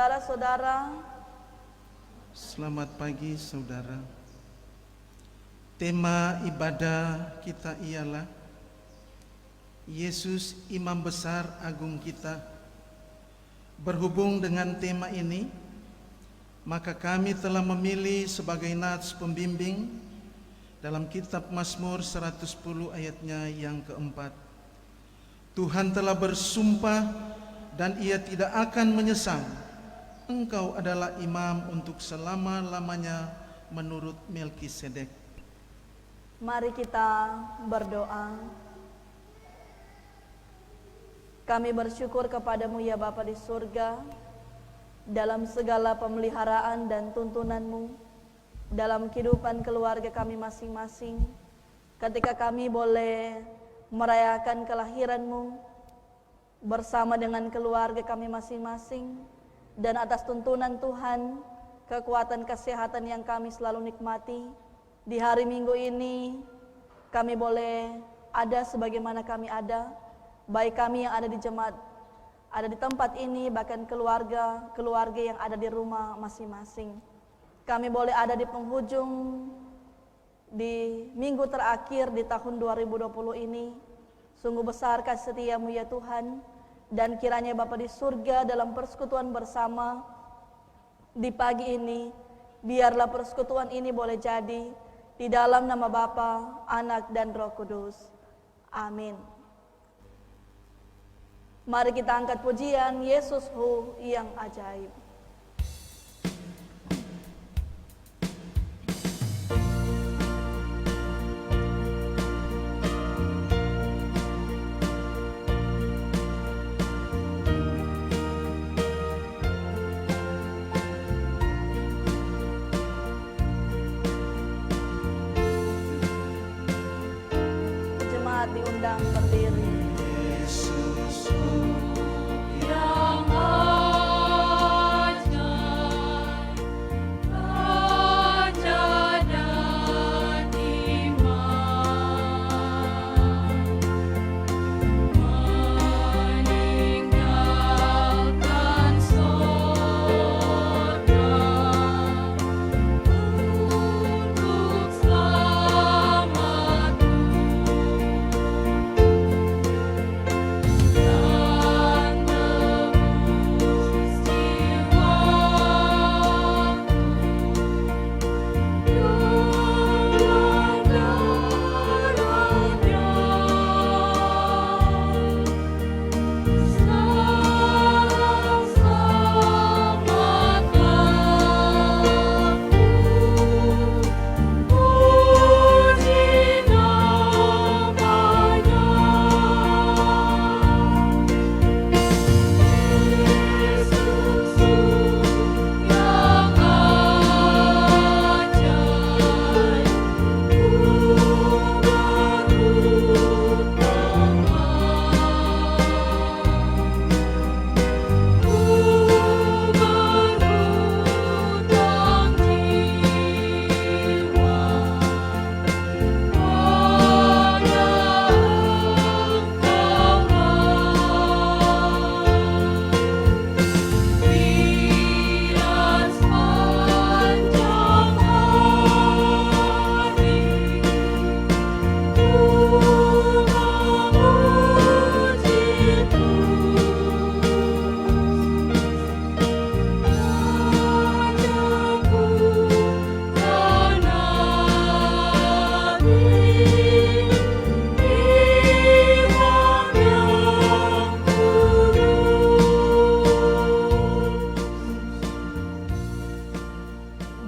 saudara-saudara. Selamat pagi saudara. Tema ibadah kita ialah Yesus Imam Besar Agung kita. Berhubung dengan tema ini, maka kami telah memilih sebagai nats pembimbing dalam kitab Mazmur 110 ayatnya yang keempat. Tuhan telah bersumpah dan ia tidak akan menyesal. Engkau adalah imam untuk selama-lamanya menurut Melkisedek. Mari kita berdoa. Kami bersyukur kepadamu ya Bapa di surga, dalam segala pemeliharaan dan tuntunanmu, dalam kehidupan keluarga kami masing-masing, ketika kami boleh merayakan kelahiranmu bersama dengan keluarga kami masing-masing, dan atas tuntunan Tuhan, kekuatan kesehatan yang kami selalu nikmati, di hari Minggu ini kami boleh ada sebagaimana kami ada, baik kami yang ada di jemaat, ada di tempat ini, bahkan keluarga yang ada di rumah masing-masing. Kami boleh ada di penghujung di minggu terakhir di tahun 2020 ini. Sungguh besar kasih setiamu ya Tuhan, dan kiranya Bapa di surga dalam persekutuan bersama di pagi ini, biarlah persekutuan ini boleh jadi di dalam nama Bapa, Anak dan Roh Kudus. Amin. Mari kita angkat pujian Yesusku yang ajaib. Diundang berdiri. Yesusku yang ajaib, Raja dan Imam, meninggalkan sorga untuk selamat.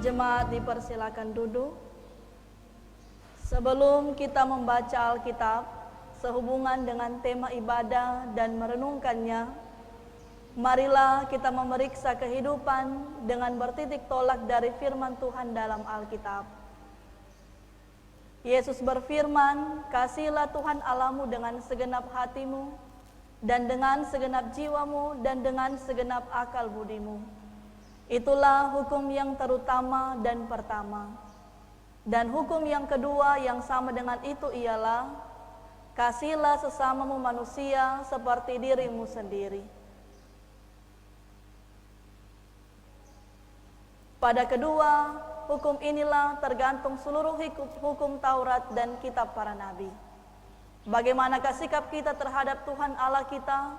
Jemaat dipersilakan duduk. Sebelum kita membaca Alkitab sehubungan dengan tema ibadah dan merenungkannya, marilah kita memeriksa kehidupan dengan bertitik tolak dari firman Tuhan dalam Alkitab. Yesus berfirman, "Kasihilah Tuhan Allahmu dengan segenap hatimu, dan dengan segenap jiwamu, dan dengan segenap akal budimu." Itulah hukum yang terutama dan pertama. Dan hukum yang kedua yang sama dengan itu ialah, "Kasihilah sesamamu manusia seperti dirimu sendiri." Pada kedua hukum inilah tergantung seluruh hukum Taurat dan kitab para nabi. Bagaimanakah sikap kita terhadap Tuhan Allah kita?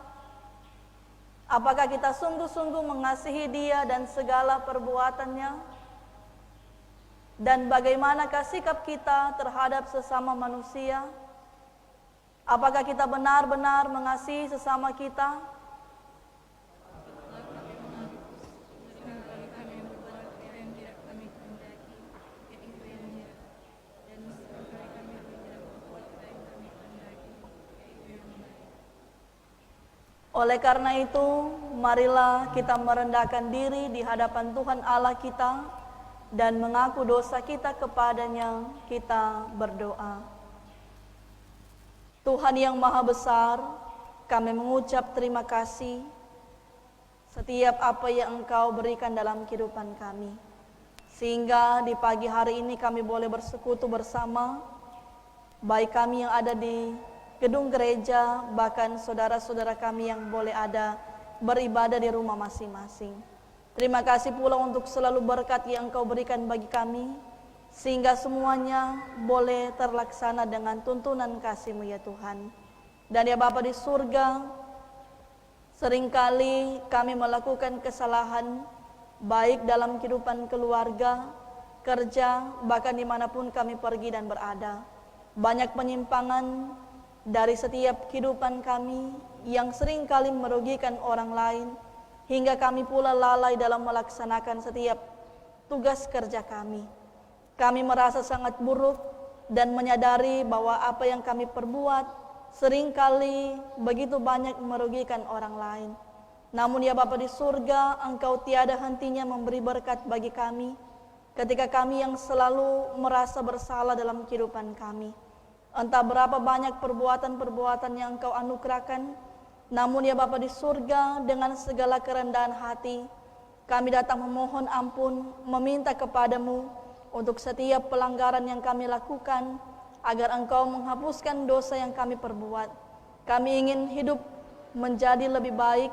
Apakah kita sungguh-sungguh mengasihi Dia dan segala perbuatannya? Dan bagaimanakah sikap kita terhadap sesama manusia? Apakah kita benar-benar mengasihi sesama kita? Oleh karena itu, marilah kita merendahkan diri di hadapan Tuhan Allah kita dan mengaku dosa kita kepadanya. Kita berdoa. Tuhan yang Maha Besar, kami mengucap terima kasih setiap apa yang Engkau berikan dalam kehidupan kami. Sehingga di pagi hari ini kami boleh bersekutu bersama, baik kami yang ada di gedung gereja, bahkan saudara-saudara kami yang boleh ada beribadah di rumah masing-masing. Terima kasih pula untuk selalu berkat yang Engkau berikan bagi kami, sehingga semuanya boleh terlaksana dengan tuntunan kasih-Mu ya Tuhan. Dan ya Bapa di surga, seringkali kami melakukan kesalahan, baik dalam kehidupan keluarga, kerja, bahkan dimanapun kami pergi dan berada. Banyak penyimpangan dari setiap kehidupan kami yang seringkali merugikan orang lain, hingga kami pula lalai dalam melaksanakan setiap tugas kerja kami. Kami merasa sangat buruk dan menyadari bahwa apa yang kami perbuat seringkali begitu banyak merugikan orang lain. Namun ya Bapa di surga, Engkau tiada hentinya memberi berkat bagi kami ketika kami yang selalu merasa bersalah dalam kehidupan kami. Entah berapa banyak perbuatan-perbuatan yang Engkau anugerahkan, namun ya Bapa di surga, dengan segala kerendahan hati, kami datang memohon ampun, meminta kepadamu untuk setiap pelanggaran yang kami lakukan, agar Engkau menghapuskan dosa yang kami perbuat. Kami ingin hidup menjadi lebih baik,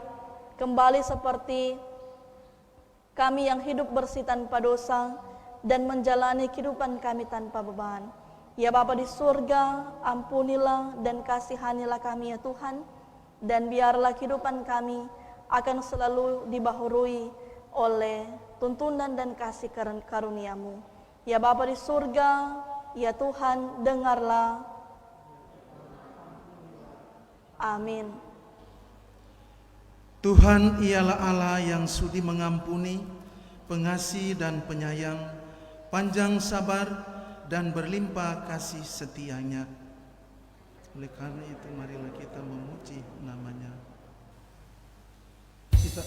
kembali seperti kami yang hidup bersih tanpa dosa, dan menjalani kehidupan kami tanpa beban. Ya Bapa di surga, ampunilah dan kasihanilah kami ya Tuhan, dan biarlah kehidupan kami akan selalu dibaharui oleh tuntunan dan kasih karunia-Mu. Ya Bapa di surga, ya Tuhan, dengarlah. Amin. Tuhan ialah Allah yang sudi mengampuni, pengasih dan penyayang, panjang sabar dan berlimpah kasih setianya. Oleh karena itu marilah kita memuji namanya. Kita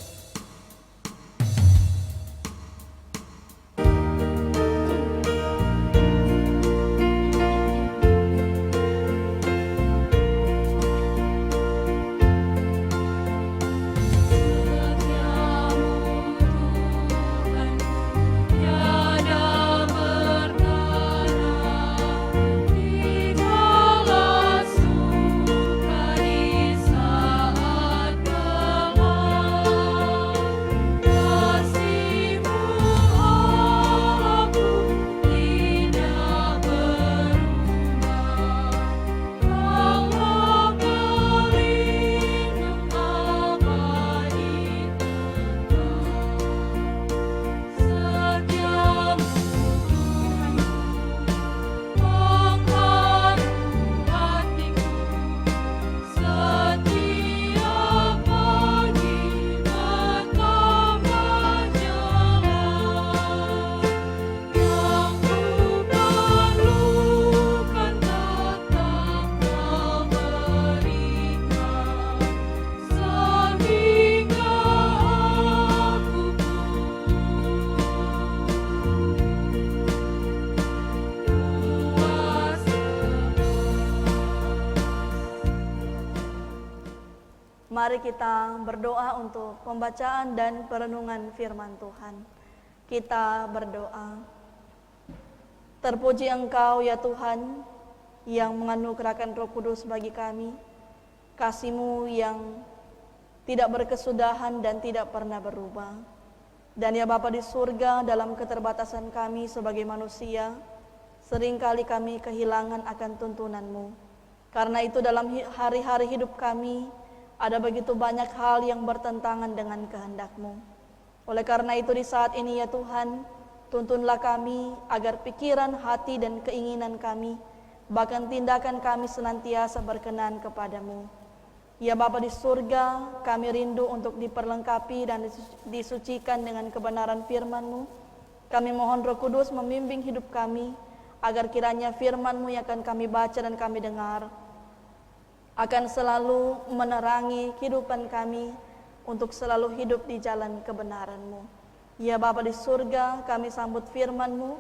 Mari kita berdoa untuk pembacaan dan perenungan firman Tuhan. Kita berdoa. Terpuji Engkau ya Tuhan, yang menganugerahkan Roh Kudus bagi kami, kasih-Mu yang tidak berkesudahan dan tidak pernah berubah. Dan ya Bapa di surga, dalam keterbatasan kami sebagai manusia, seringkali kami kehilangan akan tuntunan-Mu. Karena itu dalam hari-hari hidup kami, ada begitu banyak hal yang bertentangan dengan kehendak-Mu. Oleh karena itu di saat ini ya Tuhan, tuntunlah kami agar pikiran, hati, dan keinginan kami, bahkan tindakan kami senantiasa berkenan kepadamu. Ya Bapa di surga, kami rindu untuk diperlengkapi dan disucikan dengan kebenaran firman-Mu. Kami mohon Roh Kudus membimbing hidup kami, agar kiranya firman-Mu yang akan kami baca dan kami dengar akan selalu menerangi kehidupan kami untuk selalu hidup di jalan kebenaran-Mu. Ya Bapa di surga, kami sambut firman-Mu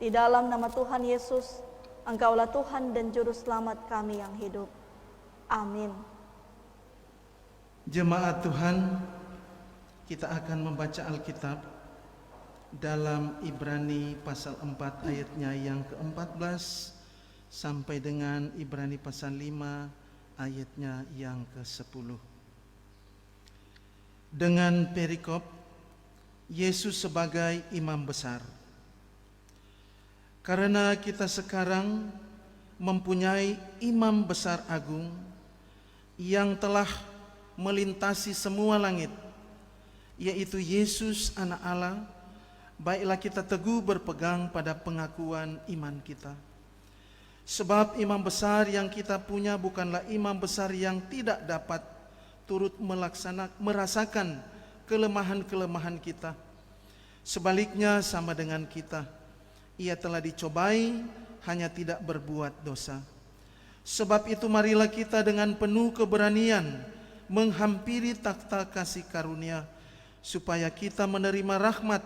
di dalam nama Tuhan Yesus. Engkaulah Tuhan dan Juru Selamat kami yang hidup. Amin. Jemaat Tuhan, kita akan membaca Alkitab dalam Ibrani pasal 4 ayatnya yang ke-14 sampai dengan Ibrani pasal 5 ayatnya yang ke-10. Dengan perikop Yesus sebagai imam besar. Karena kita sekarang mempunyai imam besar agung yang telah melintasi semua langit, yaitu Yesus Anak Allah, baiklah kita teguh berpegang pada pengakuan iman kita. Sebab imam besar yang kita punya bukanlah imam besar yang tidak dapat turut merasakan kelemahan-kelemahan kita. Sebaliknya sama dengan kita, ia telah dicobai, hanya tidak berbuat dosa. Sebab itu marilah kita dengan penuh keberanian menghampiri takhta kasih karunia, supaya kita menerima rahmat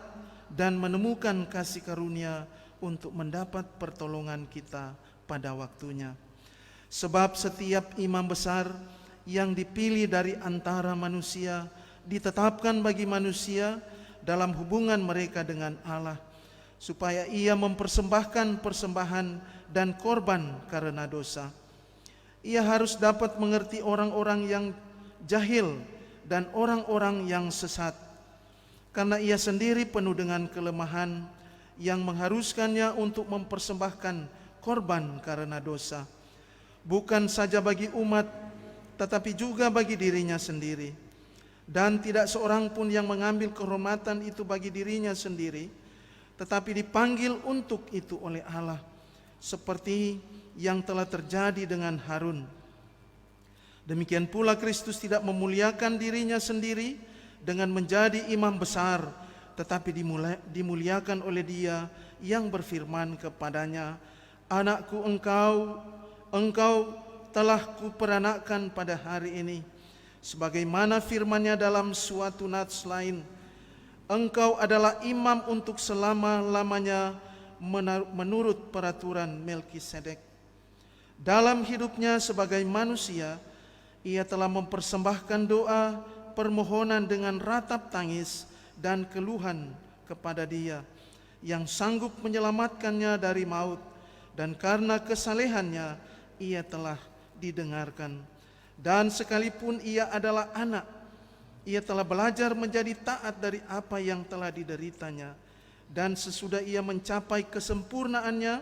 dan menemukan kasih karunia untuk mendapat pertolongan kita pada waktunya. Sebab setiap imam besar yang dipilih dari antara manusia ditetapkan bagi manusia dalam hubungan mereka dengan Allah, supaya ia mempersembahkan persembahan dan korban karena dosa. Ia harus dapat mengerti orang-orang yang jahil dan orang-orang yang sesat, karena ia sendiri penuh dengan kelemahan yang mengharuskannya untuk mempersembahkan korban karena dosa, bukan saja bagi umat tetapi juga bagi dirinya sendiri. Dan tidak seorang pun yang mengambil kehormatan itu bagi dirinya sendiri, tetapi dipanggil untuk itu oleh Allah, seperti yang telah terjadi dengan Harun. Demikian pula Kristus tidak memuliakan dirinya sendiri dengan menjadi imam besar, tetapi dimuliakan oleh Dia yang berfirman kepadanya, "Anakku, engkau telah kuperanakkan pada hari ini." Sebagaimana firman-Nya dalam suatu nats lain, "Engkau adalah imam untuk selama-lamanya menurut peraturan Melkisedek." Dalam hidupnya sebagai manusia, ia telah mempersembahkan doa permohonan dengan ratap tangis dan keluhan kepada Dia yang sanggup menyelamatkannya dari maut, dan karena kesalehannya ia telah didengarkan. Dan sekalipun ia adalah anak, ia telah belajar menjadi taat dari apa yang telah dideritanya, dan sesudah ia mencapai kesempurnaannya,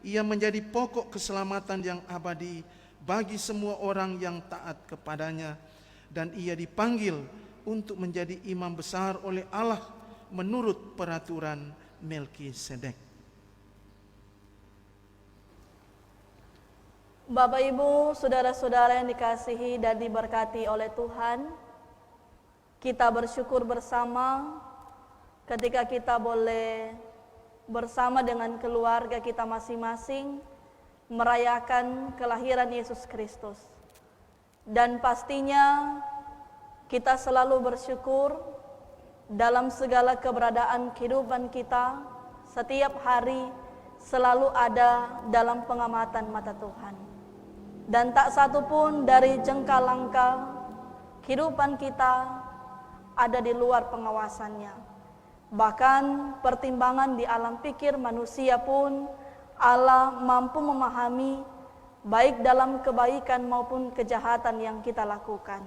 ia menjadi pokok keselamatan yang abadi bagi semua orang yang taat kepadanya. Dan ia dipanggil untuk menjadi imam besar oleh Allah menurut peraturan Melkisedek. Bapak, Ibu, saudara-saudara yang dikasihi dan diberkati oleh Tuhan, kita bersyukur bersama ketika kita boleh bersama dengan keluarga kita masing-masing merayakan kelahiran Yesus Kristus. Dan pastinya kita selalu bersyukur dalam segala keberadaan kehidupan kita, setiap hari selalu ada dalam pengamatan mata Tuhan. Dan tak satu pun dari jengkal langkah kehidupan kita ada di luar pengawasannya. Bahkan pertimbangan di alam pikir manusia pun Allah mampu memahami, baik dalam kebaikan maupun kejahatan yang kita lakukan.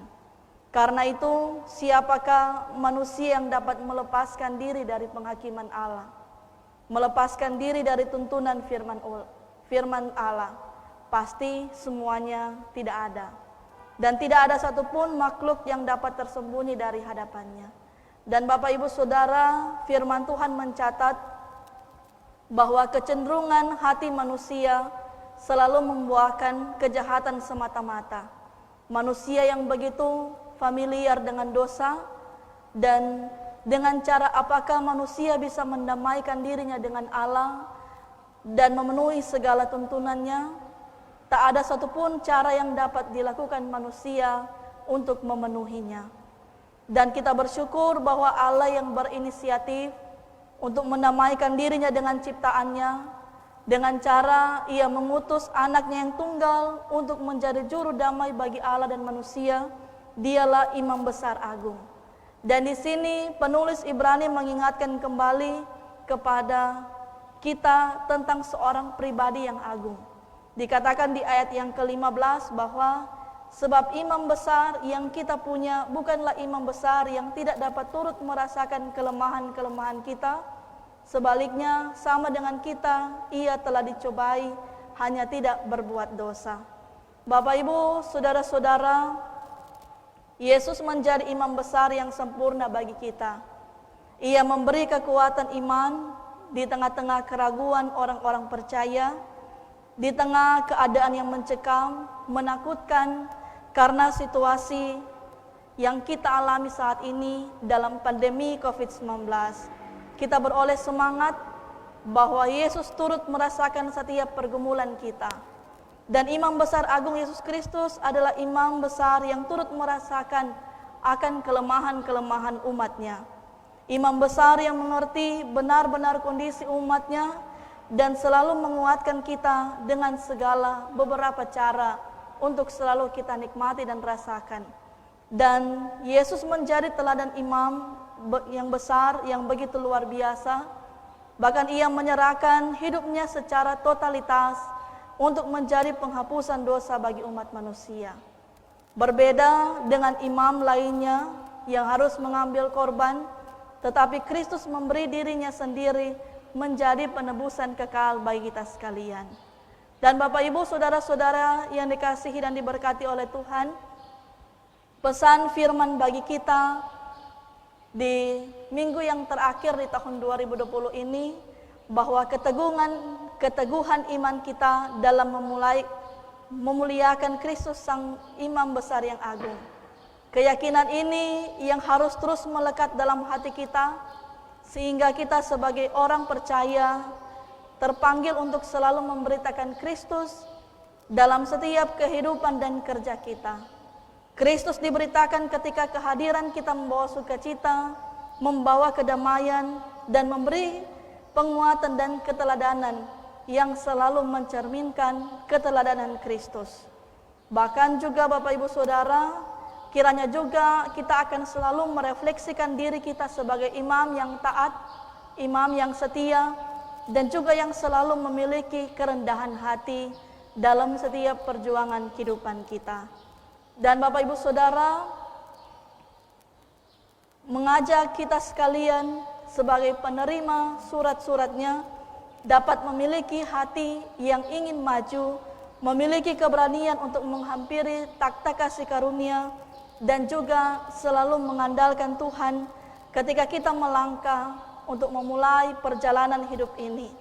Karena itu, siapakah manusia yang dapat melepaskan diri dari penghakiman Allah? Melepaskan diri dari tuntunan firman Allah? Pasti semuanya tidak ada. Dan tidak ada satupun makhluk yang dapat tersembunyi dari hadapannya. Dan Bapak Ibu Saudara, firman Tuhan mencatat bahwa kecenderungan hati manusia selalu membuahkan kejahatan semata-mata. Manusia yang begitu familiar dengan dosa, dan dengan cara apakah manusia bisa mendamaikan dirinya dengan Allah dan memenuhi segala tuntunannya, tak ada satupun cara yang dapat dilakukan manusia untuk memenuhinya. Dan kita bersyukur bahwa Allah yang berinisiatif untuk mendamaikan dirinya dengan ciptaannya, dengan cara ia mengutus anaknya yang tunggal untuk menjadi juru damai bagi Allah dan manusia. Dialah Imam Besar Agung. Dan di sini penulis Ibrani mengingatkan kembali kepada kita tentang seorang pribadi yang agung. Dikatakan di ayat yang ke-15 bahwa sebab imam besar yang kita punya bukanlah imam besar yang tidak dapat turut merasakan kelemahan-kelemahan kita. Sebaliknya, sama dengan kita, ia telah dicobai, hanya tidak berbuat dosa. Bapak Ibu, saudara-saudara, Yesus menjadi imam besar yang sempurna bagi kita. Ia memberi kekuatan iman di tengah-tengah keraguan orang-orang percaya, di tengah keadaan yang mencekam, menakutkan karena situasi yang kita alami saat ini dalam pandemi COVID-19. Kita beroleh semangat bahwa Yesus turut merasakan setiap pergumulan kita. Dan Imam Besar Agung Yesus Kristus adalah imam besar yang turut merasakan akan kelemahan-kelemahan umatnya. Imam besar yang mengerti benar-benar kondisi umatnya dan selalu menguatkan kita dengan segala beberapa cara untuk selalu kita nikmati dan rasakan. Dan Yesus menjadi teladan imam yang besar, yang begitu luar biasa. Bahkan ia menyerahkan hidupnya secara totalitas untuk menjadi penghapusan dosa bagi umat manusia. Berbeda dengan imam lainnya yang harus mengambil korban, tetapi Kristus memberi dirinya sendiri menjadi penebusan kekal bagi kita sekalian. Dan Bapak Ibu, saudara-saudara yang dikasihi dan diberkati oleh Tuhan, pesan firman bagi kita di minggu yang terakhir di tahun 2020 ini, bahwa keteguhan iman kita dalam memuliakan Kristus Sang Imam Besar yang agung. Keyakinan ini yang harus terus melekat dalam hati kita, sehingga kita sebagai orang percaya terpanggil untuk selalu memberitakan Kristus dalam setiap kehidupan dan kerja kita. Kristus diberitakan ketika kehadiran kita membawa sukacita, membawa kedamaian, dan memberi penguatan dan keteladanan yang selalu mencerminkan keteladanan Kristus. Bahkan juga Bapak Ibu Saudara, kiranya juga kita akan selalu merefleksikan diri kita sebagai imam yang taat, imam yang setia, dan juga yang selalu memiliki kerendahan hati dalam setiap perjuangan kehidupan kita. Dan Bapak Ibu Saudara, mengajak kita sekalian sebagai penerima surat-suratnya dapat memiliki hati yang ingin maju, memiliki keberanian untuk menghampiri takhta kasih karunia, dan juga selalu mengandalkan Tuhan ketika kita melangkah untuk memulai perjalanan hidup ini.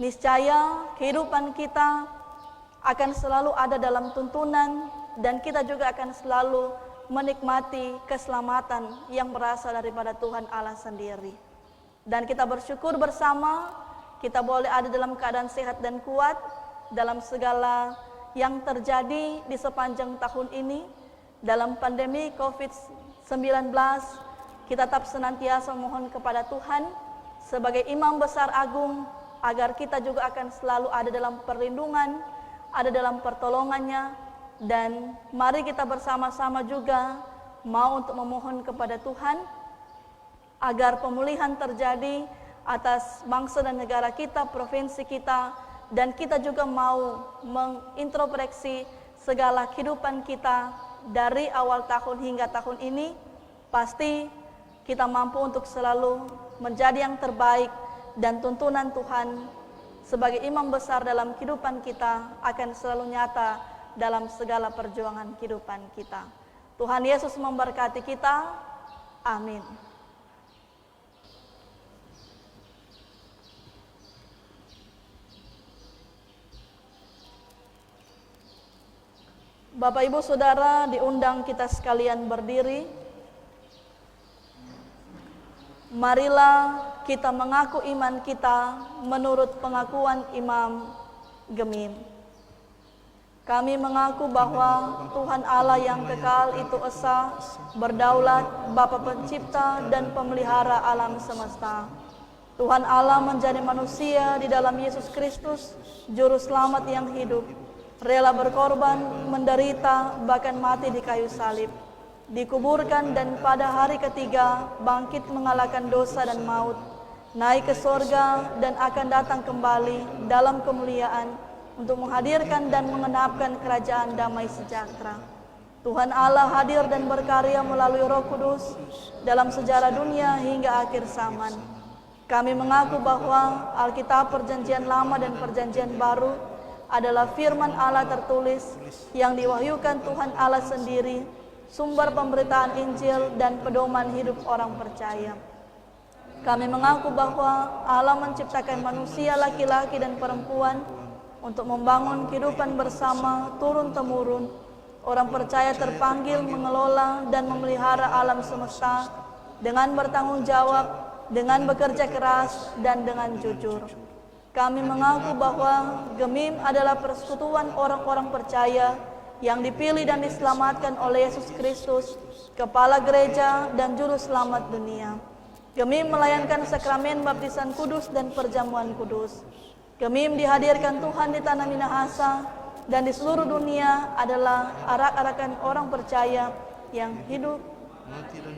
Niscaya kehidupan kita akan selalu ada dalam tuntunan, dan kita juga akan selalu menikmati keselamatan yang berasal daripada Tuhan Allah sendiri. Dan kita bersyukur bersama, kita boleh ada dalam keadaan sehat dan kuat dalam segala yang terjadi di sepanjang tahun ini. Dalam pandemi COVID-19, kita tetap senantiasa mohon kepada Tuhan sebagai Imam Besar Agung, agar kita juga akan selalu ada dalam perlindungan, ada dalam pertolongannya. Dan mari kita bersama-sama juga mau untuk memohon kepada Tuhan agar pemulihan terjadi atas bangsa dan negara kita, provinsi kita, dan kita juga mau mengintrospeksi segala kehidupan kita dari awal tahun hingga tahun ini, pasti kita mampu untuk selalu menjadi yang terbaik, dan tuntunan Tuhan sebagai imam besar dalam kehidupan kita akan selalu nyata dalam segala perjuangan kehidupan kita. Tuhan Yesus memberkati kita. Amin. Bapak Ibu Saudara, diundang kita sekalian berdiri. Marilah kita mengaku iman kita menurut pengakuan Imam Gemim. Kami mengaku bahwa Tuhan Allah yang kekal itu esa, berdaulat, Bapa Pencipta dan Pemelihara alam semesta. Tuhan Allah menjadi manusia di dalam Yesus Kristus, Juru Selamat yang hidup, rela berkorban, menderita, bahkan mati di kayu salib, dikuburkan dan pada hari ketiga bangkit mengalahkan dosa dan maut, naik ke sorga dan akan datang kembali dalam kemuliaan untuk menghadirkan dan mengenapkan kerajaan damai sejahtera. Tuhan Allah hadir dan berkarya melalui Roh Kudus dalam sejarah dunia hingga akhir zaman. Kami mengaku bahwa Alkitab Perjanjian Lama dan Perjanjian Baru adalah firman Allah tertulis yang diwahyukan Tuhan Allah sendiri, sumber pemberitaan Injil dan pedoman hidup orang percaya. Kami mengaku bahwa Allah menciptakan manusia laki-laki dan perempuan untuk membangun kehidupan bersama turun-temurun. Orang percaya terpanggil mengelola dan memelihara alam semesta dengan bertanggung jawab, dengan bekerja keras, dan dengan jujur. Kami mengaku bahwa Gemim adalah persekutuan orang-orang percaya yang dipilih dan diselamatkan oleh Yesus Kristus, Kepala Gereja dan Juru Selamat dunia. Gemim melayankan sakramen baptisan kudus dan perjamuan kudus. Gemim dihadirkan Tuhan di tanah Minahasa dan di seluruh dunia adalah arak-arakan orang percaya yang hidup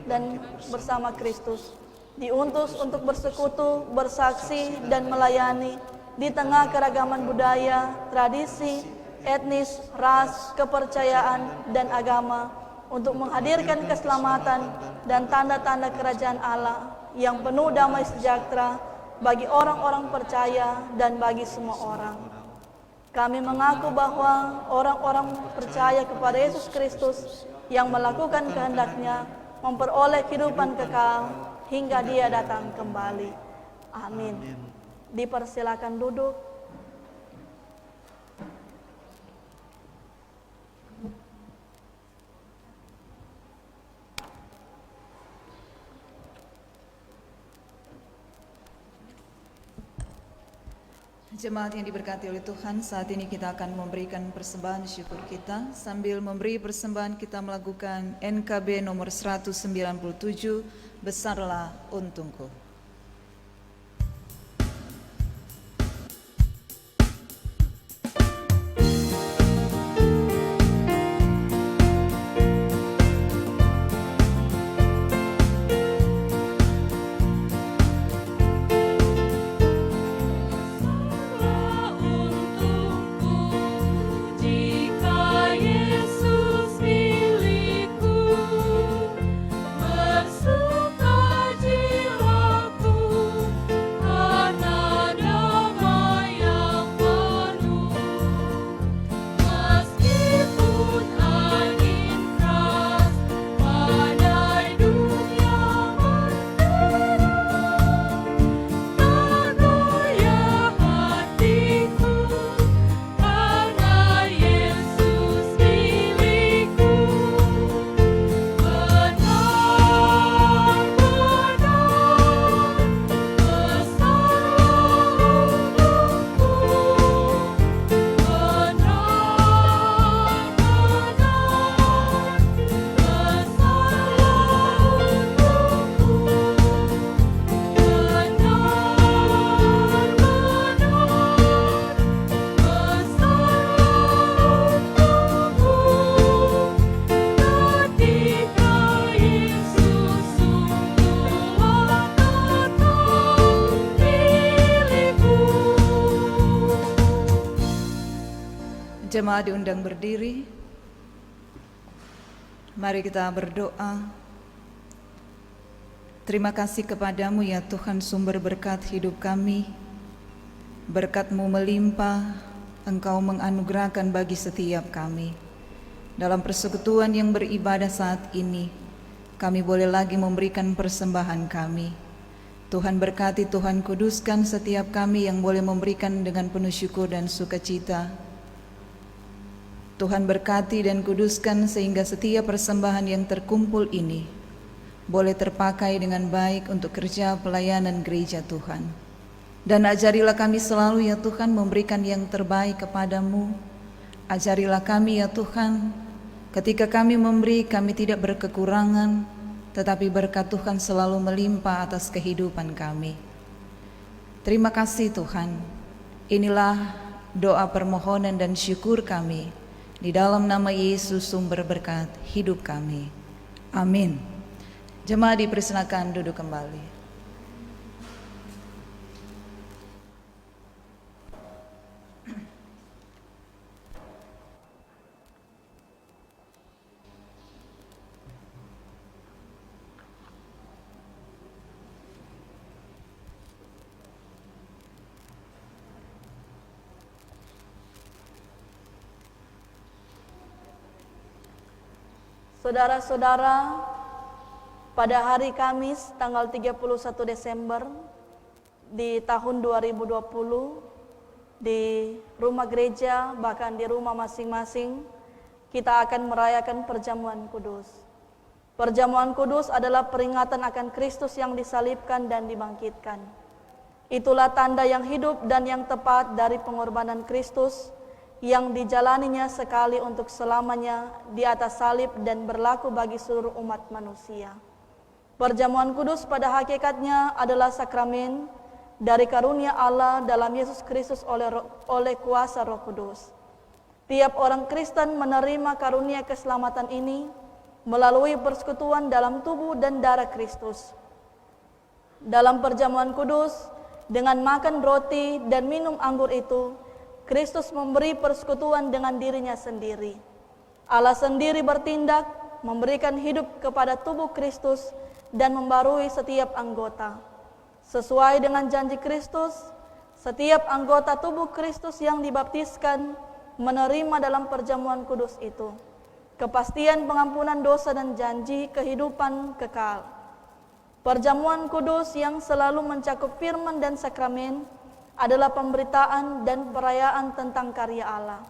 dan bersama Kristus. Diutus untuk bersekutu, bersaksi, dan melayani di tengah keragaman budaya, tradisi, etnis, ras, kepercayaan, dan agama untuk menghadirkan keselamatan dan tanda-tanda kerajaan Allah yang penuh damai sejahtera bagi orang-orang percaya dan bagi semua orang. Kami mengaku bahwa orang-orang percaya kepada Yesus Kristus yang melakukan kehendak-Nya memperoleh kehidupan kekal hingga Dia datang kembali. Amin. Dipersilakan duduk. Jemaat yang diberkati oleh Tuhan, saat ini kita akan memberikan persembahan syukur kita. Sambil memberi persembahan, kita melakukan NKB nomor 197, Besarlah Untungku. Jika Yesus milikku, bersukajilaku karena damai yang penuh. Meskipun angin keras, badai dunia menderang, tak goyah hatiku karena Yesus milikku. Benar-benar besarlah untungku. Jemaat diundang berdiri. Mari kita berdoa. Terima kasih kepadamu ya Tuhan, sumber berkat hidup kami. Berkat-Mu melimpah, Engkau menganugerahkan bagi setiap kami. Dalam persekutuan yang beribadah saat ini, kami boleh lagi memberikan persembahan kami. Tuhan berkati, Tuhan kuduskan setiap kami yang boleh memberikan dengan penuh syukur dan sukacita. Tuhan berkati dan kuduskan sehingga setiap persembahan yang terkumpul ini boleh terpakai dengan baik untuk kerja pelayanan gereja Tuhan. Dan ajarilah kami selalu ya Tuhan memberikan yang terbaik kepadamu. Ajarilah kami ya Tuhan, ketika kami memberi kami tidak berkekurangan, tetapi berkat Tuhan selalu melimpah atas kehidupan kami. Terima kasih Tuhan. Inilah doa permohonan dan syukur kami. Di dalam nama Yesus sumber berkat hidup kami. Amin. Jemaat dipersilakan duduk kembali. Saudara-saudara, pada hari Kamis tanggal 31 Desember di tahun 2020 di rumah gereja bahkan di rumah masing-masing kita akan merayakan perjamuan kudus. Perjamuan kudus adalah peringatan akan Kristus yang disalibkan dan dibangkitkan. Itulah tanda yang hidup dan yang tepat dari pengorbanan Kristus yang dijalaninya sekali untuk selamanya di atas salib dan berlaku bagi seluruh umat manusia. Perjamuan kudus pada hakikatnya adalah sakramen dari karunia Allah dalam Yesus Kristus oleh kuasa Roh Kudus. Tiap orang Kristen menerima karunia keselamatan ini melalui persekutuan dalam tubuh dan darah Kristus. Dalam perjamuan kudus, dengan makan roti dan minum anggur itu, Kristus memberi persekutuan dengan dirinya sendiri. Allah sendiri bertindak, memberikan hidup kepada tubuh Kristus dan membarui setiap anggota. Sesuai dengan janji Kristus, setiap anggota tubuh Kristus yang dibaptiskan menerima dalam perjamuan kudus itu kepastian pengampunan dosa dan janji kehidupan kekal. Perjamuan kudus yang selalu mencakup firman dan sakramen adalah pemberitaan dan perayaan tentang karya Allah.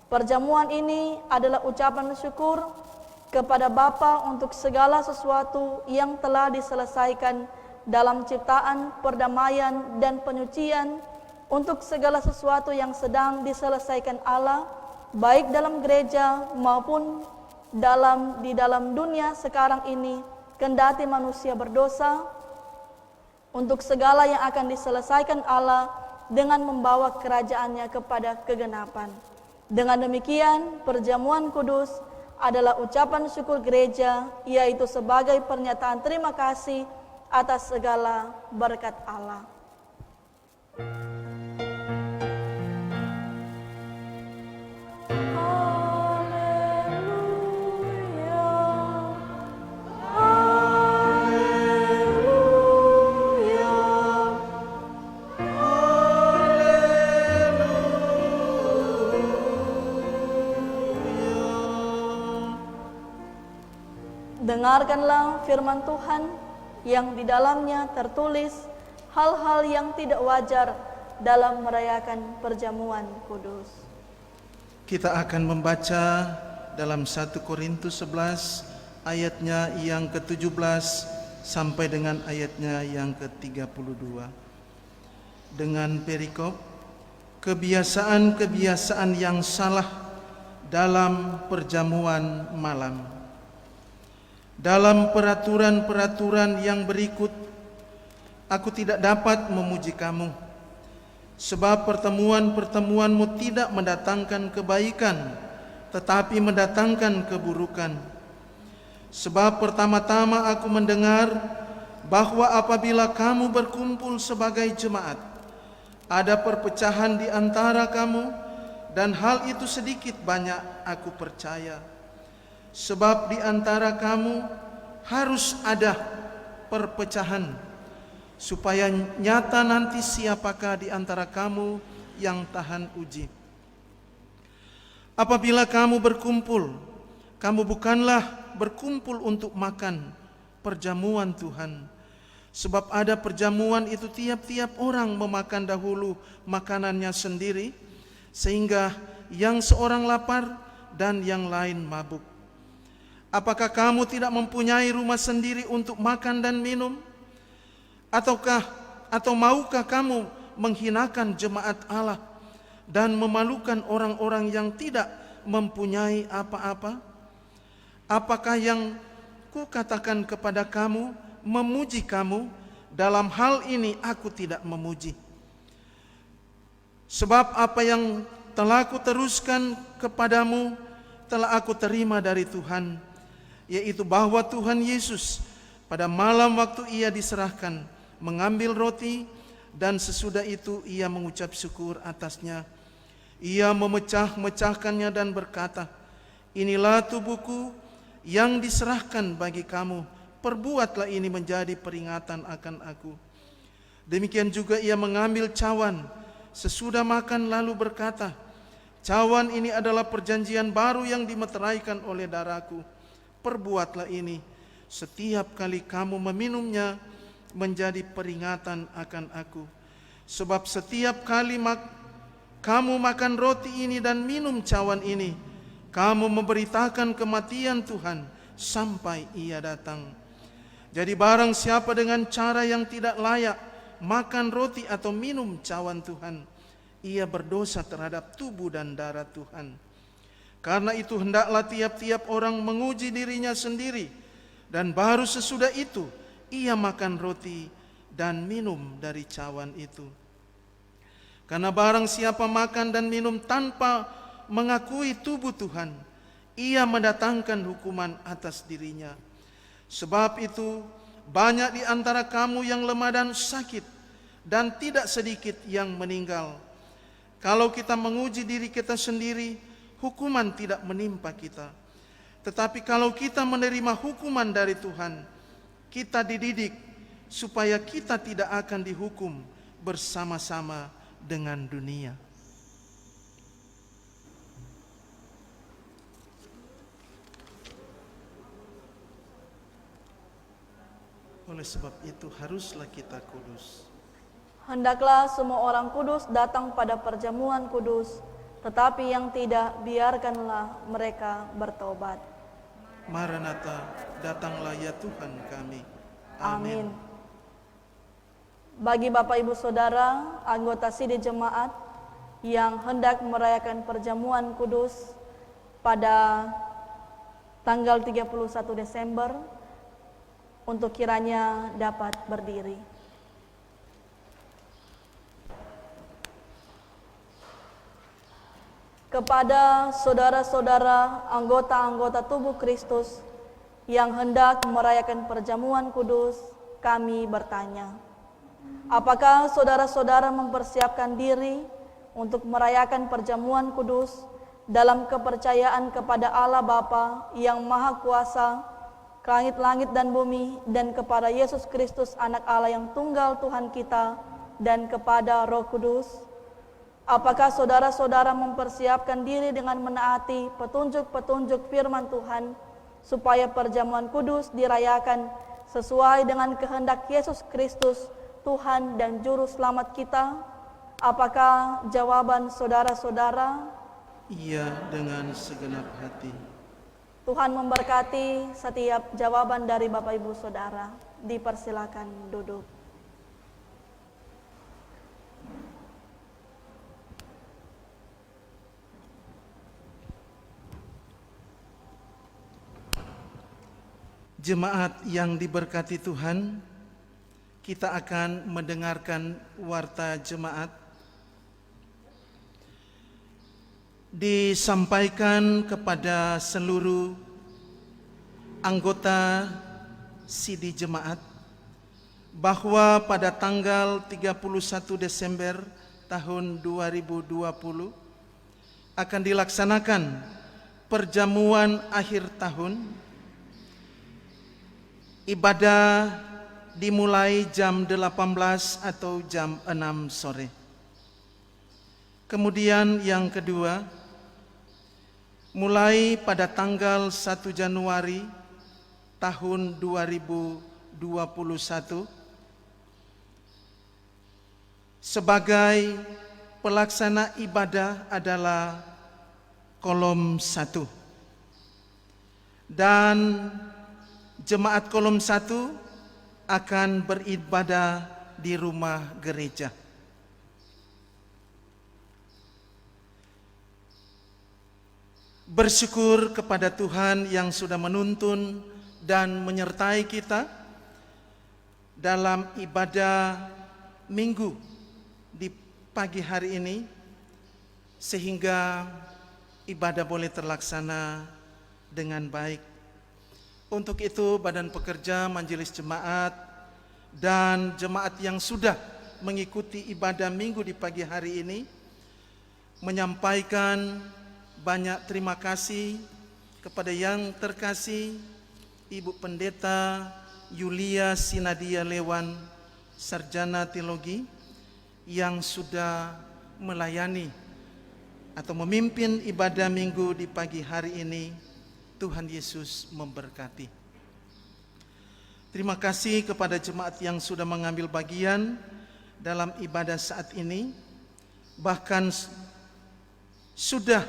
Perjamuan ini adalah ucapan syukur kepada Bapa untuk segala sesuatu yang telah diselesaikan dalam ciptaan, perdamaian, dan penyucian, untuk segala sesuatu yang sedang diselesaikan Allah, baik dalam gereja maupun di dalam dunia sekarang ini, kendati manusia berdosa, untuk segala yang akan diselesaikan Allah dengan membawa kerajaannya kepada kegenapan. Dengan demikian, perjamuan kudus adalah ucapan syukur gereja, yaitu sebagai pernyataan terima kasih atas segala berkat Allah. Dengarkanlah firman Tuhan yang di dalamnya tertulis hal-hal yang tidak wajar dalam merayakan perjamuan kudus. Kita akan membaca dalam 1 Korintus 11 ayatnya yang ke-17 sampai dengan ayatnya yang ke-32. Dengan perikop kebiasaan-kebiasaan yang salah dalam perjamuan malam. Dalam peraturan-peraturan yang berikut, aku tidak dapat memuji kamu, sebab pertemuan-pertemuanmu tidak mendatangkan kebaikan, tetapi mendatangkan keburukan. Sebab pertama-tama aku mendengar bahwa apabila kamu berkumpul sebagai jemaat, ada perpecahan di antara kamu, dan hal itu sedikit banyak aku percaya. sebab di antara kamu harus ada perpecahan, supaya nyata nanti siapakah di antara kamu yang tahan uji. Apabila kamu berkumpul, kamu bukanlah berkumpul untuk makan perjamuan Tuhan. Sebab ada perjamuan itu tiap-tiap orang memakan dahulu makanannya sendiri, sehingga yang seorang lapar dan yang lain mabuk. Apakah kamu tidak mempunyai rumah sendiri untuk makan dan minum? Atau maukah kamu menghinakan jemaat Allah dan memalukan orang-orang yang tidak mempunyai apa-apa? Apakah yang kukatakan kepada kamu memuji kamu? Dalam hal ini aku tidak memuji. Sebab apa yang telah aku teruskan kepadamu telah aku terima dari Tuhan, yaitu bahwa Tuhan Yesus pada malam waktu ia diserahkan mengambil roti, dan sesudah itu ia mengucap syukur atasnya. Ia memecah-mecahkannya dan berkata, "Inilah tubuhku yang diserahkan bagi kamu, perbuatlah ini menjadi peringatan akan aku." Demikian juga ia mengambil cawan sesudah makan lalu berkata, "Cawan ini adalah perjanjian baru yang dimeteraikan oleh darahku. Perbuatlah ini setiap kali kamu meminumnya menjadi peringatan akan aku. Sebab setiap kali kamu makan roti ini dan minum cawan ini, kamu memberitakan kematian Tuhan sampai ia datang. Jadi barang siapa dengan cara yang tidak layak makan roti atau minum cawan Tuhan, ia berdosa terhadap tubuh dan darah Tuhan. Karena itu hendaklah tiap-tiap orang menguji dirinya sendiri, dan baru sesudah itu ia makan roti dan minum dari cawan itu. Karena barang siapa makan dan minum tanpa mengakui tubuh Tuhan, ia mendatangkan hukuman atas dirinya. Sebab itu banyak di antara kamu yang lemah dan sakit, dan tidak sedikit yang meninggal. Kalau kita menguji diri kita sendiri, hukuman tidak menimpa kita. Tetapi kalau kita menerima hukuman dari Tuhan, kita dididik supaya kita tidak akan dihukum bersama-sama dengan dunia. Oleh sebab itu haruslah kita kudus. Hendaklah semua orang kudus datang pada perjamuan kudus, tetapi yang tidak, biarkanlah mereka bertobat. Maranatha, datanglah ya Tuhan kami. Amin. Bagi Bapak Ibu Saudara, anggota sidih jemaat yang hendak merayakan perjamuan kudus pada tanggal 31 Desember, untuk kiranya dapat berdiri. Kepada saudara-saudara anggota-anggota tubuh Kristus yang hendak merayakan perjamuan kudus, kami bertanya, apakah saudara-saudara mempersiapkan diri untuk merayakan perjamuan kudus dalam kepercayaan kepada Allah Bapa yang Maha Kuasa, langit-langit dan bumi, dan kepada Yesus Kristus Anak Allah yang tunggal Tuhan kita, dan kepada Roh Kudus? Apakah saudara-saudara mempersiapkan diri dengan menaati petunjuk-petunjuk firman Tuhan, supaya perjamuan kudus dirayakan sesuai dengan kehendak Yesus Kristus, Tuhan dan Juru Selamat kita? Apakah jawaban saudara-saudara? Iya, dengan segenap hati. Tuhan memberkati setiap jawaban dari Bapak Ibu Saudara. Dipersilakan duduk. Jemaat yang diberkati Tuhan, kita akan mendengarkan warta jemaat disampaikan kepada seluruh anggota sidih jemaat bahwa pada tanggal 31 Desember tahun 2020 akan dilaksanakan perjamuan akhir tahun. Ibadah dimulai jam 18 atau jam 6 sore. Kemudian yang kedua, mulai pada tanggal 1 Januari tahun 2021 sebagai pelaksana ibadah adalah kolom 1 dan jemaat kolom 1 akan beribadah di rumah gereja. Bersyukur kepada Tuhan yang sudah menuntun dan menyertai kita dalam ibadah minggu di pagi hari ini, sehingga ibadah boleh terlaksana dengan baik. Untuk itu Badan Pekerja Majelis Jemaat dan jemaat yang sudah mengikuti ibadah minggu di pagi hari ini menyampaikan banyak terima kasih kepada yang terkasih Ibu Pendeta Yulia Sinadia Lewan, Sarjana Teologi, yang sudah melayani atau memimpin ibadah minggu di pagi hari ini. Tuhan Yesus memberkati. Terima kasih kepada jemaat yang sudah mengambil bagian dalam ibadah saat ini, bahkan sudah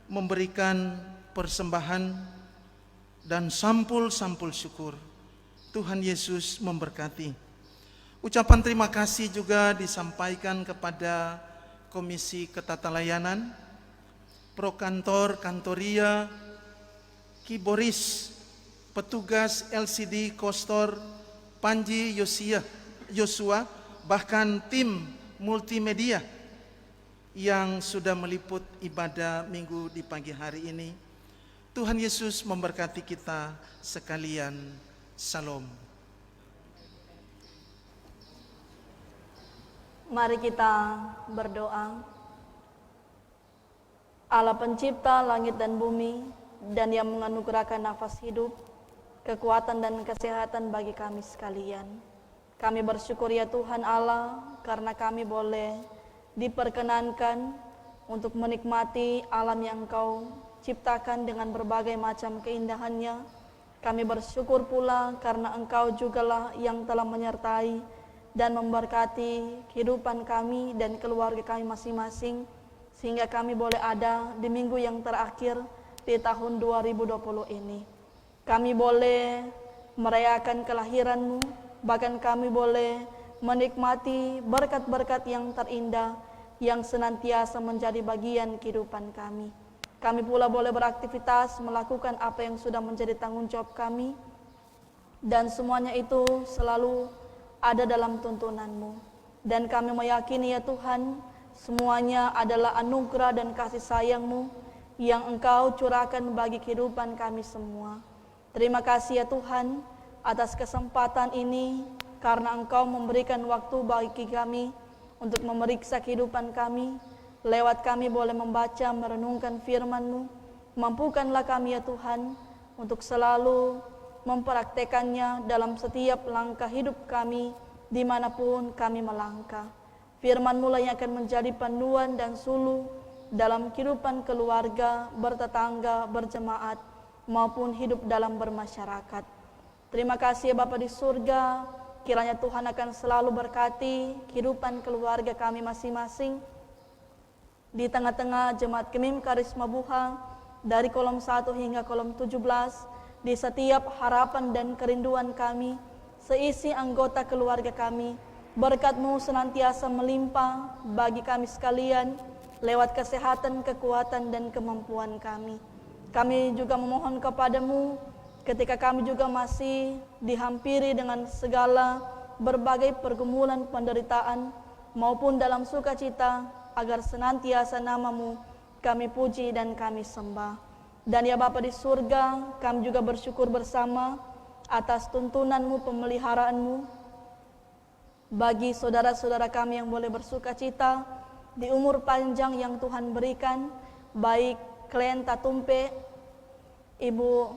memberikan persembahan dan sampul-sampul syukur. Tuhan Yesus memberkati. Ucapan terima kasih juga disampaikan kepada Komisi Ketatalayanan, Prokantor Kantoria, Ki Boris, petugas LCD Kostor Panji Yosua, bahkan tim multimedia yang sudah meliput ibadah minggu di pagi hari ini. Tuhan Yesus memberkati kita sekalian. Salam. Mari kita berdoa. Allah pencipta langit dan bumi, dan yang menganugerahkan nafas hidup, kekuatan dan kesehatan bagi kami sekalian. Kami bersyukur ya Tuhan Allah, karena kami boleh diperkenankan untuk menikmati alam yang Engkau ciptakan dengan berbagai macam keindahannya. Kami bersyukur pula karena Engkau jugalah yang telah menyertai dan memberkati kehidupan kami dan keluarga kami masing-masing, sehingga kami boleh ada di minggu yang terakhir di tahun 2020 ini. Kami boleh merayakan kelahiran-Mu, bahkan kami boleh menikmati berkat-berkat yang terindah yang senantiasa menjadi bagian kehidupan kami. Kami pula boleh beraktivitas melakukan apa yang sudah menjadi tanggung jawab kami, dan semuanya itu selalu ada dalam tuntunan-Mu. Dan kami meyakini ya Tuhan, semuanya adalah anugerah dan kasih sayang-Mu yang Engkau curahkan bagi kehidupan kami semua. Terima kasih ya Tuhan atas kesempatan ini, karena Engkau memberikan waktu bagi kami untuk memeriksa kehidupan kami. Lewat kami boleh membaca, merenungkan firman-Mu. Mampukanlah kami ya Tuhan untuk selalu mempraktekannya dalam setiap langkah hidup kami, dimanapun kami melangkah. Firman-Mu lah yang akan menjadi panduan dan suluh dalam kehidupan keluarga, bertetangga, berjemaat, maupun hidup dalam bermasyarakat. Terima kasih ya Bapa di surga, kiranya Tuhan akan selalu berkati kehidupan keluarga kami masing-masing. Di tengah-tengah jemaat Kemim Karisma Buha, dari kolom 1 hingga kolom 17, di setiap harapan dan kerinduan kami, seisi anggota keluarga kami, berkat-Mu senantiasa melimpah bagi kami sekalian, lewat kesehatan, kekuatan, dan kemampuan kami. Kami juga memohon kepada-Mu, ketika kami juga masih dihampiri dengan segala berbagai pergumulan penderitaan, maupun dalam sukacita, agar senantiasa nama-Mu kami puji dan kami sembah. Dan ya Bapa di surga, kami juga bersyukur bersama atas tuntunan-Mu, pemeliharaan-Mu bagi saudara-saudara kami yang boleh bersuka cita di umur panjang yang Tuhan berikan, baik Klen Tatumpe, Ibu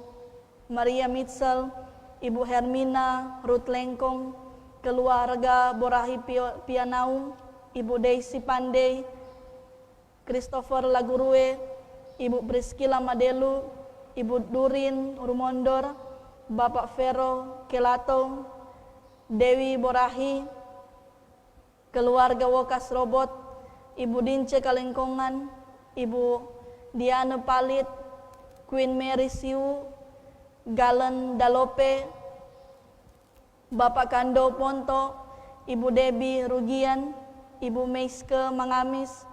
Maria Mitchell, Ibu Hermina Ruth Lengkong, keluarga Borahi Pianaung, Ibu Daisy Pandey, Christopher Lagurue, Ibu Priscilla Madelu, Ibu Durin Rumondor, Bapak Vero Kelato, Dewi Borahi, keluarga Wokas Robot, Ibu Dince Kalengkongan, Ibu Diana Palit, Queen Mary Siu, Galen Dalope, Bapak Kando Ponto, Ibu Debbie Rugian, Ibu Meiske Mangamis,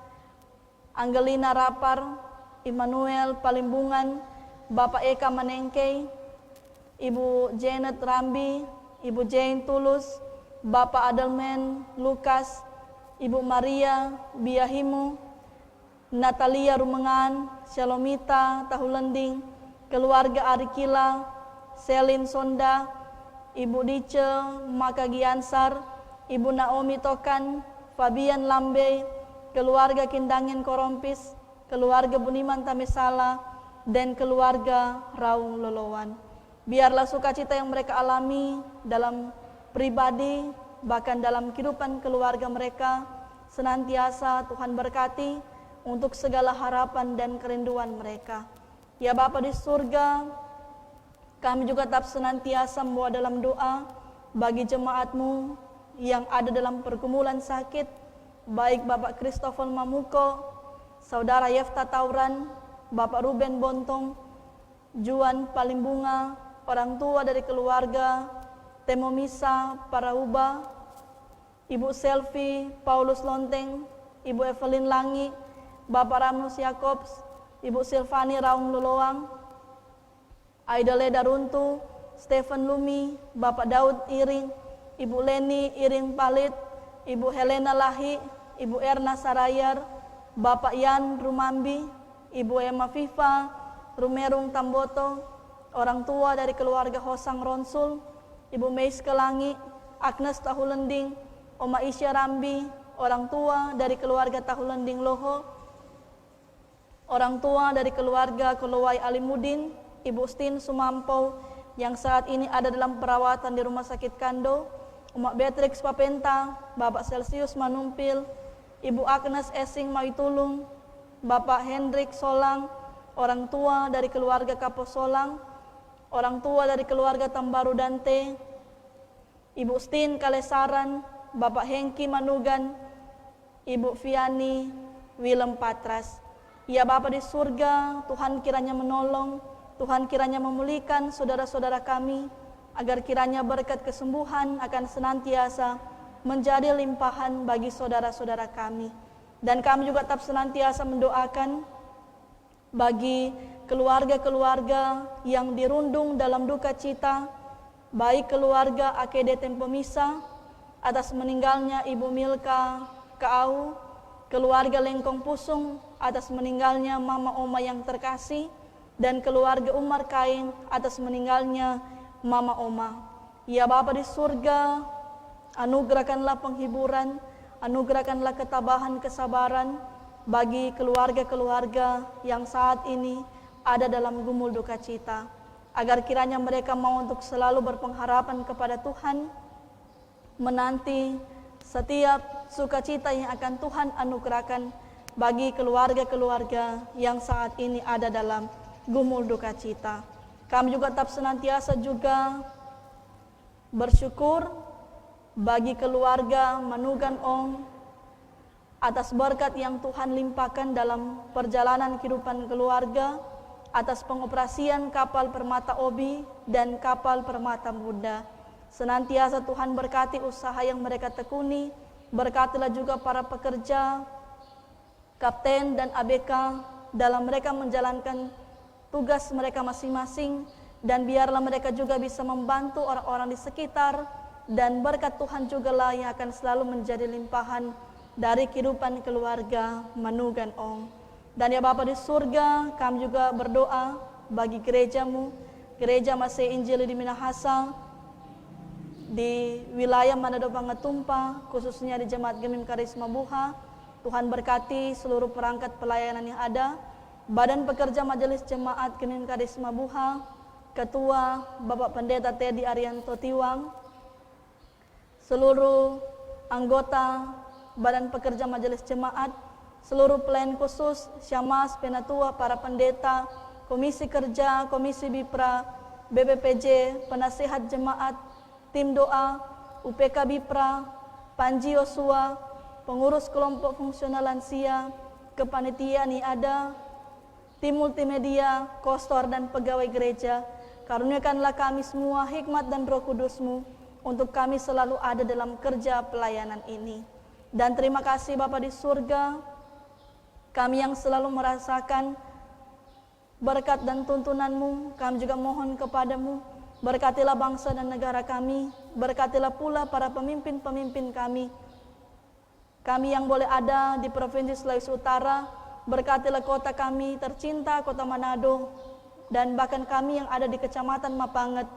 Angelina Rapar, Immanuel Palimbungan, Bapak Eka Manengkei, Ibu Janet Rambi, Ibu Jane Tulus, Bapak Adelman Lukas, Ibu Maria Biahimu, Natalia Rumengan, Shalomita Tahulending, keluarga Arikila, Selin Sonda, Ibu Dice Makagiansar, Ibu Naomi Tokan, Fabian Lambe, keluarga Kindangin Korompis, keluarga Buniman Tamesala, dan keluarga Raung Lolowan. Biarlah sukacita yang mereka alami dalam pribadi, bahkan dalam kehidupan keluarga mereka, senantiasa Tuhan berkati untuk segala harapan dan kerinduan mereka. Ya Bapa di surga, kami juga tetap senantiasa membawa dalam doa bagi jemaat-Mu yang ada dalam pergumulan sakit, baik Bapak Christopher Mamuko, Saudara Yefta Tauran, Bapak Ruben Bontong, Juan Palimbunga, orang tua dari keluarga Temomisa Parauba, Ibu Selvi Paulus Lonteng, Ibu Evelyn Langi, Bapak Ramnus Yakobs, Ibu Silvani Raung Loloang, Aida Leda Runtu, Stephen Lumi, Bapak Daud Iring, Ibu Leni Iring Palit, Ibu Helena Lahi, Ibu Erna Sarayar, Bapak Yan Rumambi, Ibu Emma Viva Rumerung Tamboto, orang tua dari keluarga Hosang Ronsul, Ibu Meis Kelangi, Agnes Tahulending, Oma Isya Rambi, orang tua dari keluarga Tahulending Loho, orang tua dari keluarga Kolowai Alimudin, Ibu Stin Sumampo yang saat ini ada dalam perawatan di Rumah Sakit Kando, Umak Beatrix Papenta, Bapak Celsius Manumpil, Ibu Agnes Esing Maitulung, Bapak Hendrik Solang, orang tua dari keluarga Kapo Solang, orang tua dari keluarga Tambaru Dante, Ibu Stin Kalesaran, Bapak Hengki Manugan, Ibu Viani Willem Patras. Ya Bapa di surga, Tuhan kiranya menolong, Tuhan kiranya memulihkan saudara-saudara kami, agar kiranya berkat kesembuhan akan senantiasa menjadi limpahan bagi saudara-saudara kami. Dan kami juga tetap senantiasa mendoakan bagi keluarga-keluarga yang dirundung dalam duka cita, baik keluarga AKD Tempomisa atas meninggalnya Ibu Milka Kaau, keluarga Lengkong Pusung atas meninggalnya Mama Oma yang terkasih, dan keluarga Umar Kain atas meninggalnya Mama Oma. Ya Bapa di surga, anugerahkanlah penghiburan, anugerahkanlah ketabahan, kesabaran bagi keluarga-keluarga yang saat ini ada dalam gumul duka cita, agar kiranya mereka mau untuk selalu berpengharapan kepada Tuhan, menanti setiap sukacita yang akan Tuhan anugerahkan bagi keluarga-keluarga yang saat ini ada dalam gumul duka cita. Kami juga tetap senantiasa juga bersyukur bagi keluarga Manugan Ong atas berkat yang Tuhan limpahkan dalam perjalanan kehidupan keluarga, atas pengoperasian kapal Permata Obi dan kapal Permata Buddha. Senantiasa Tuhan berkati usaha yang mereka tekuni, berkatilah juga para pekerja, kapten dan ABK dalam mereka menjalankan tugas mereka masing-masing, dan biarlah mereka juga bisa membantu orang-orang di sekitar, dan berkat Tuhan juga lah yang akan selalu menjadi limpahan dari kehidupan keluarga Manugan Ong. Dan ya Bapa di surga, kami juga berdoa bagi gereja-Mu, Gereja Masih Injili di Minahasa, di wilayah Manado Pangatumpa, khususnya di Jemaat Gemim Karisma Buha. Tuhan berkati seluruh perangkat pelayanan yang ada, Badan Pekerja Majelis Jemaat Kenin Kadisma Buha, Ketua Bapak Pendeta Teddy Arianto Tiwang, seluruh anggota Badan Pekerja Majelis Jemaat, seluruh pelayan khusus, Syamas, Penatua, para pendeta, Komisi Kerja, Komisi Bipra, BPPJ, Penasihat Jemaat, Tim Doa, UPK Bipra, Panji Yosua, pengurus kelompok fungsional lansia, kepanitiaan ada, tim multimedia, kostor dan pegawai gereja, karuniakanlah kami semua hikmat dan Roh Kudus-Mu untuk kami selalu ada dalam kerja pelayanan ini. Dan terima kasih Bapa di surga, kami yang selalu merasakan berkat dan tuntunan-Mu, kami juga mohon kepada-Mu, berkatilah bangsa dan negara kami, berkatilah pula para pemimpin-pemimpin kami yang boleh ada di Provinsi Sulawesi Utara, berkatilah kota kami tercinta, kota Manado, dan bahkan kami yang ada di Kecamatan Mapanget,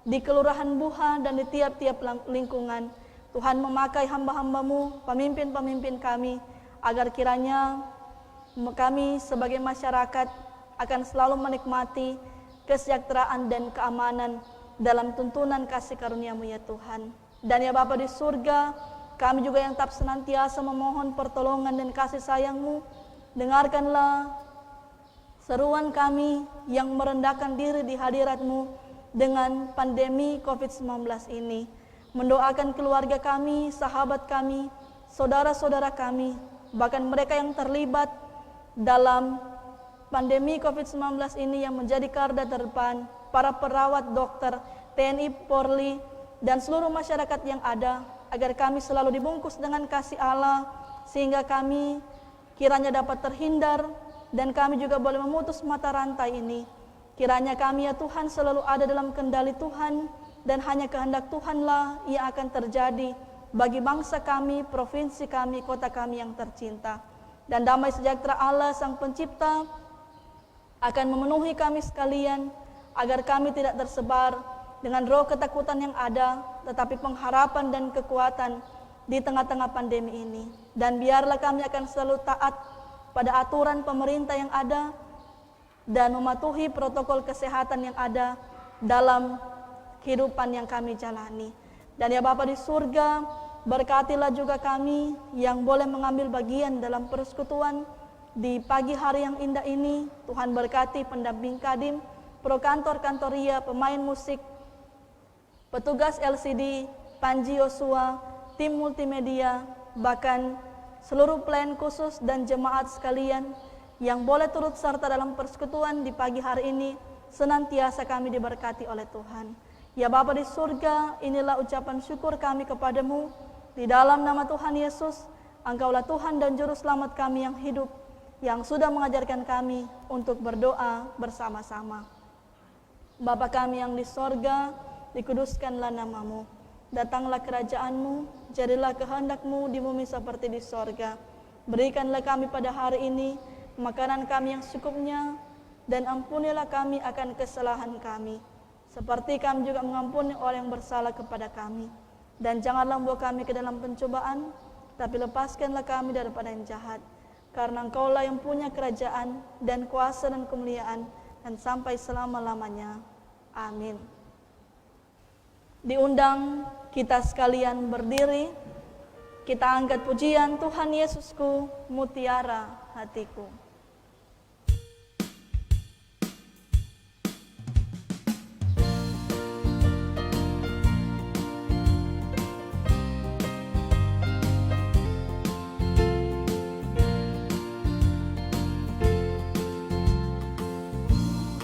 di Kelurahan Buha, dan di tiap-tiap lingkungan. Tuhan memakai hamba-hamba-Mu, pemimpin-pemimpin kami, agar kiranya kami sebagai masyarakat akan selalu menikmati kesejahteraan dan keamanan dalam tuntunan kasih karunia-Mu ya Tuhan. Dan ya Bapa di surga, kami juga yang tetap senantiasa memohon pertolongan dan kasih sayang-Mu, dengarkanlah seruan kami yang merendahkan diri di hadirat-Mu dengan pandemi COVID-19 ini. Mendoakan keluarga kami, sahabat kami, saudara-saudara kami, bahkan mereka yang terlibat dalam pandemi COVID-19 ini yang menjadi garda terdepan, para perawat, dokter, TNI, Polri, dan seluruh masyarakat yang ada, agar kami selalu dibungkus dengan kasih Allah, sehingga kami kiranya dapat terhindar, dan kami juga boleh memutus mata rantai ini. Kiranya kami ya Tuhan selalu ada dalam kendali Tuhan, dan hanya kehendak Tuhanlah yang akan terjadi bagi bangsa kami, provinsi kami, kota kami yang tercinta. Dan damai sejahtera Allah Sang Pencipta akan memenuhi kami sekalian, agar kami tidak tersebar dengan roh ketakutan yang ada, tetapi pengharapan dan kekuatan di tengah-tengah pandemi ini. Dan biarlah kami akan selalu taat pada aturan pemerintah yang ada, dan mematuhi protokol kesehatan yang ada dalam kehidupan yang kami jalani. Dan ya Bapa di surga, berkatilah juga kami yang boleh mengambil bagian dalam persekutuan di pagi hari yang indah ini. Tuhan berkati pendamping Kadim, pro kantor-kantoria, pemain musik, petugas LCD, Panji Yosua, tim multimedia, bahkan seluruh pelayan khusus dan jemaat sekalian yang boleh turut serta dalam persekutuan di pagi hari ini. Senantiasa kami diberkati oleh Tuhan. Ya Bapa di surga, inilah ucapan syukur kami kepada-Mu. Di dalam nama Tuhan Yesus, Engkaulah Tuhan dan Juru Selamat kami yang hidup, yang sudah mengajarkan kami untuk berdoa bersama-sama. Bapa kami yang di sorga, dikuduskanlah nama-Mu. Datanglah kerajaan-Mu, jadilah kehendak-Mu di bumi seperti di sorga. Berikanlah kami pada hari ini makanan kami yang secukupnya, dan ampunilah kami akan kesalahan kami, seperti kami juga mengampuni orang yang bersalah kepada kami. Dan janganlah membawa kami ke dalam pencobaan, tapi lepaskanlah kami daripada yang jahat. Karena Engkaulah yang punya kerajaan dan kuasa dan kemuliaan, dan sampai selama-lamanya. Amin. Diundang kita sekalian berdiri, kita angkat pujian Tuhan Yesusku, mutiara hatiku.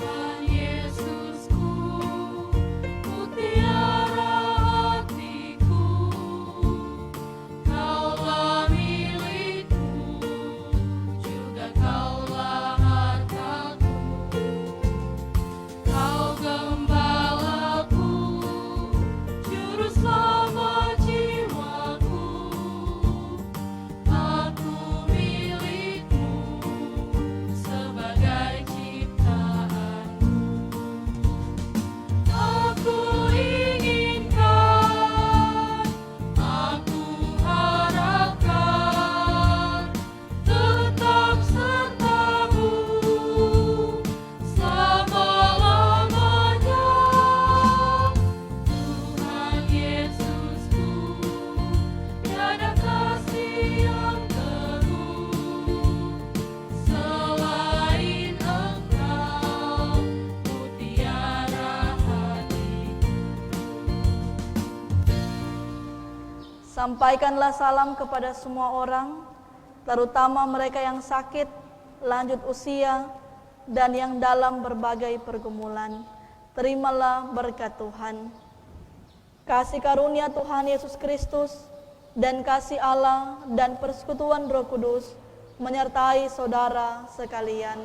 Tuhan Yesusku, mutiara hatiku, Kaulah milikku, juga Kau Sampaikanlah salam kepada semua orang, terutama mereka yang sakit, lanjut usia, dan yang dalam berbagai pergumulan. Terimalah berkat Tuhan. Kasih karunia Tuhan Yesus Kristus dan kasih Allah dan persekutuan Roh Kudus menyertai saudara sekalian.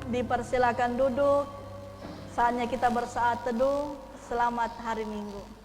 Dipersilakan duduk. Saatnya kita bersaat teduh. Selamat hari Minggu.